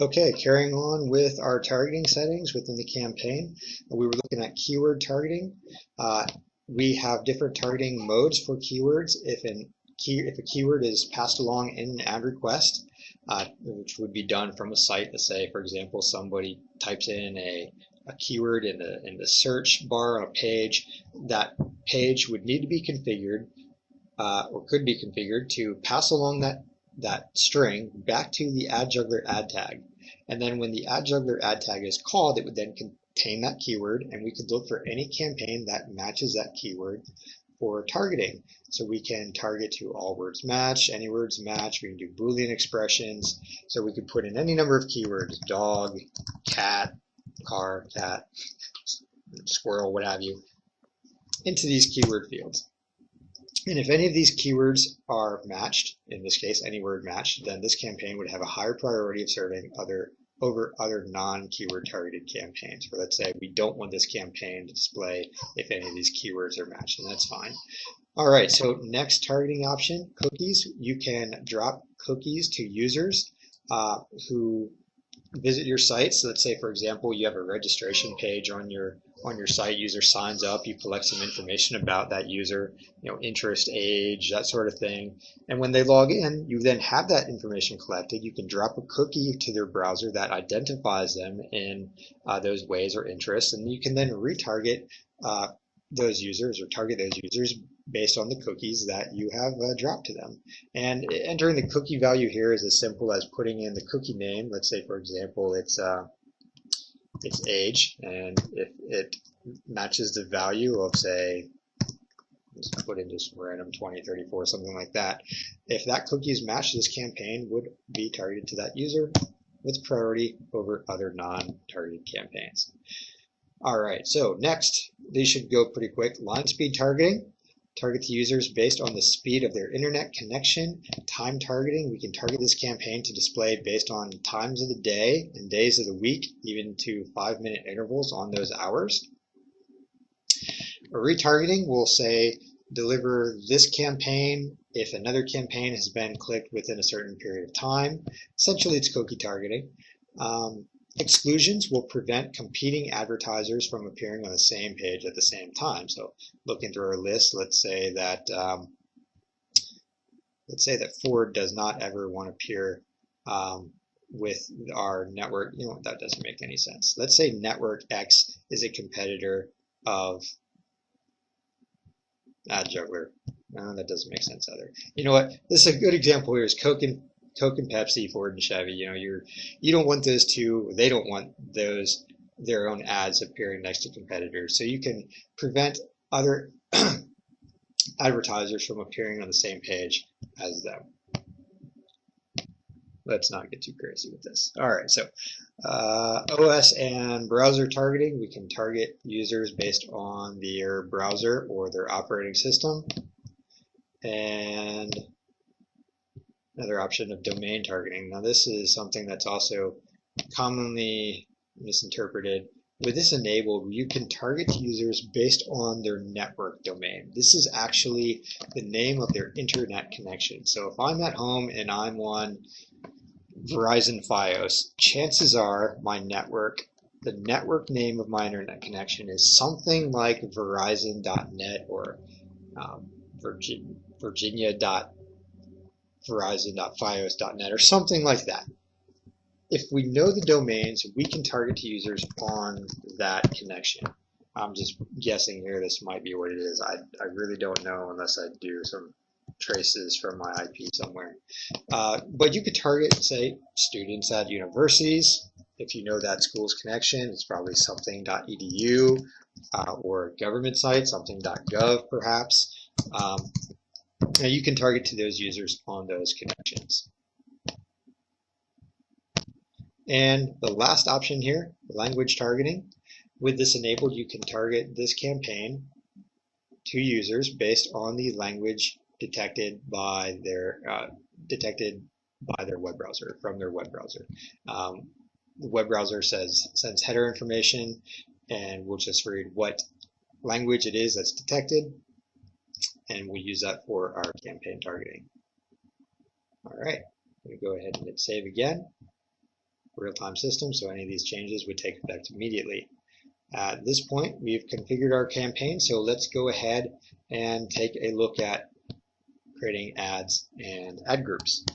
Okay, carrying on with our targeting settings within the campaign, we were looking at keyword targeting. Uh, we have different targeting modes for keywords. If a keyword is passed along in an ad request, which would be done from a site, let's say, for example, somebody types in a keyword in the search bar on a page, that page would need to be configured or could be configured to pass along that string back to the AdJuggler ad tag. And then when the AdJuggler ad tag is called, it would then contain that keyword, and we could look for any campaign that matches that keyword for targeting. So we can target to all words match, any words match, we can do Boolean expressions. So we could put in any number of keywords, dog, cat, car, cat, squirrel, what have you, into these keyword fields. And if any of these keywords are matched, in this case any word matched, then this campaign would have a higher priority of serving over other non-keyword targeted campaigns. Or let's say we don't want this campaign to display if any of these keywords are matched, and that's fine. All right, so next targeting option, cookies. You can drop cookies to users who visit your site. So let's say, for example, you have a registration page on your site. User signs up, you collect some information about that user, interest, age, that sort of thing. And when they log in, you then have that information collected. You can drop a cookie to their browser that identifies them in those ways or interests, and you can then retarget those users or target those users based on the cookies that you have dropped to them. And entering the cookie value here is as simple as putting in the cookie name. Let's say, for example, it's age, and if it matches the value of, say, let's put in just random 2034, something like that. If that cookie is matched, this campaign would be targeted to that user with priority over other non-targeted campaigns. All right, so next, these should go pretty quick. Line speed targeting. Target the users based on the speed of their internet connection. Time targeting, we can target this campaign to display based on times of the day and days of the week, even to 5-minute intervals on those hours. Retargeting will say deliver this campaign if another campaign has been clicked within a certain period of time. Essentially, it's cookie targeting. Exclusions will prevent competing advertisers from appearing on the same page at the same time. So looking through our list, let's say that Ford does not ever want to appear with our network. That doesn't make any sense. Let's say network X is a competitor of AdJuggler. No, that doesn't make sense either. You know what? This is a good example here. Is Coke and Pepsi, Ford and Chevy. You don't want those two. They don't want their own ads appearing next to competitors. So you can prevent other advertisers from appearing on the same page as them. Let's not get too crazy with this. All right, so OS and browser targeting. We can target users based on their browser or their operating system. And another option of domain targeting. Now this is something that's also commonly misinterpreted. With this enabled, you can target users based on their network domain. This is actually the name of their internet connection. So if I'm at home and I'm on Verizon Fios, chances are the network name of my internet connection is something like Verizon.net or Virginia.Verizon.Fios.net or something like that. If we know the domains, we can target to users on that connection. I'm just guessing here this might be what it is. I really don't know unless I do some traces from my IP somewhere. But you could target, say, students at universities. If you know that school's connection, it's probably something.edu or a government site, something.gov perhaps. Now you can target to those users on those connections. And the last option here, language targeting. With this enabled, you can target this campaign to users based on the language detected by their web browser, from their web browser. The web browser sends header information, and we'll just read what language it is that's detected, and we'll use that for our campaign targeting. All right, I'm going to go ahead and hit save again. real-time system, so any of these changes would take effect immediately. At this point, we've configured our campaign, so let's go ahead and take a look at creating ads and ad groups.